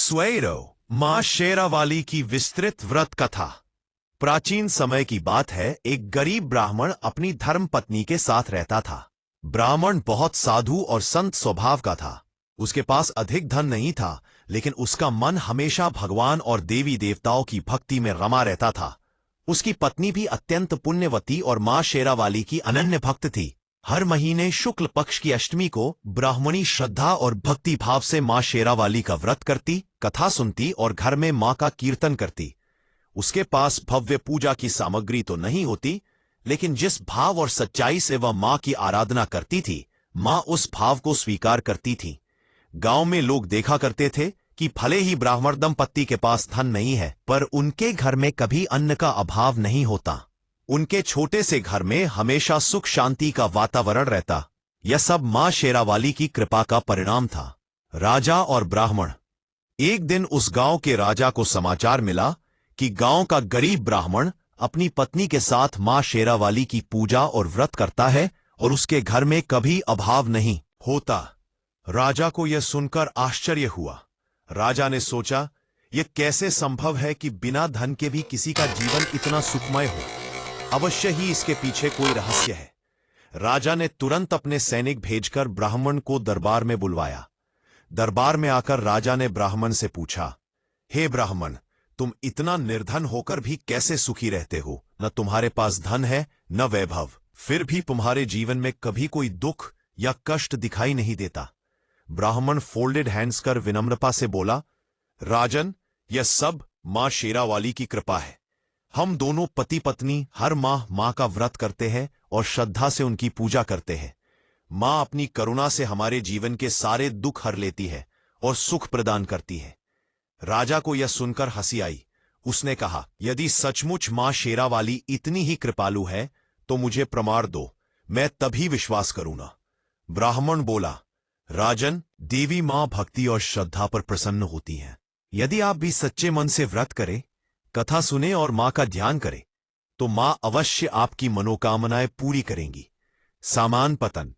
स्वेरो मां शेरावाली की विस्तृत व्रत कथा। प्राचीन समय की बात है। एक गरीब ब्राह्मण अपनी धर्म पत्नी के साथ रहता था। ब्राह्मण बहुत साधु और संत स्वभाव का था। उसके पास अधिक धन नहीं था, लेकिन उसका मन हमेशा भगवान और देवी देवताओं की भक्ति में रमा रहता था। उसकी पत्नी भी अत्यंत पुण्यवती और मां शेरावाली की अनन्य भक्त थी। हर महीने शुक्ल पक्ष की अष्टमी को ब्राह्मणी श्रद्धा और भक्ति भाव से मां शेरावाली का व्रत करती, कथा सुनती और घर में मां का कीर्तन करती। उसके पास भव्य पूजा की सामग्री तो नहीं होती, लेकिन जिस भाव और सच्चाई से वह मां की आराधना करती थी, मां उस भाव को स्वीकार करती थी। गांव में लोग देखा करते थे कि भले ही ब्राह्मण दंपत्ति के पास धन नहीं है, पर उनके घर में कभी अन्न का अभाव नहीं होता। उनके छोटे से घर में हमेशा सुख शांति का वातावरण रहता। यह सब मां शेरावाली की कृपा का परिणाम था। राजा और ब्राह्मण। एक दिन उस गांव के राजा को समाचार मिला कि गांव का गरीब ब्राह्मण अपनी पत्नी के साथ मां शेरावाली की पूजा और व्रत करता है और उसके घर में कभी अभाव नहीं होता। राजा को यह सुनकर आश्चर्य हुआ। राजा ने सोचा, यह कैसे संभव है कि बिना धन के भी किसी का जीवन इतना सुखमय हो। अवश्य ही इसके पीछे कोई रहस्य है। राजा ने तुरंत अपने सैनिक भेजकर ब्राह्मण को दरबार में बुलवाया। दरबार में आकर राजा ने ब्राह्मण से पूछा, हे ब्राह्मण, तुम इतना निर्धन होकर भी कैसे सुखी रहते हो? न तुम्हारे पास धन है न वैभव, फिर भी तुम्हारे जीवन में कभी कोई दुख या कष्ट दिखाई नहीं देता। ब्राह्मण फोल्डेड हैंड्स कर विनम्रता से बोला, राजन, यह सब मां शेरावाली की कृपा है। हम दोनों पति पत्नी हर माह मां का व्रत करते हैं और श्रद्धा से उनकी पूजा करते हैं। मां अपनी करुणा से हमारे जीवन के सारे दुख हर लेती है और सुख प्रदान करती है। राजा को यह सुनकर हंसी आई। उसने कहा, यदि सचमुच मां शेरावाली इतनी ही कृपालु है तो मुझे प्रमाण दो, मैं तभी विश्वास करूंगा। ब्राह्मण बोला, राजन, देवी मां भक्ति और श्रद्धा पर प्रसन्न होती हैं। यदि आप भी सच्चे मन से व्रत करें, कथा सुने और मां का ध्यान करें, तो मां अवश्य आपकी मनोकामनाएं पूरी करेंगी। सामान पतन।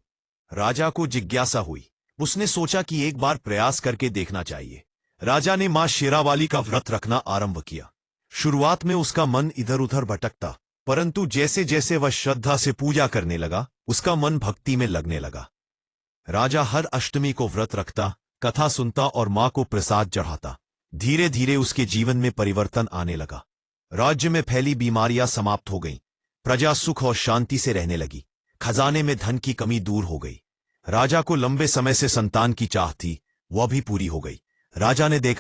राजा को जिज्ञासा हुई। उसने सोचा कि एक बार प्रयास करके देखना चाहिए। राजा ने मां शेरावाली का व्रत रखना आरंभ किया। शुरुआत में उसका मन इधर उधर भटकता, परंतु जैसे जैसे वह श्रद्धा से पूजा करने लगा, उसका मन भक्ति में लगने लगा। राजा हर अष्टमी को व्रत रखता, कथा सुनता और मां को प्रसाद चढ़ाता। धीरे धीरे उसके जीवन में परिवर्तन आने लगा। राज्य में फैली बीमारियां समाप्त हो गईं। प्रजा सुख और शांति से रहने लगी। खजाने में धन की कमी दूर हो गई। राजा को लंबे समय से संतान की चाह थी, वह भी पूरी हो गई। राजा ने देखा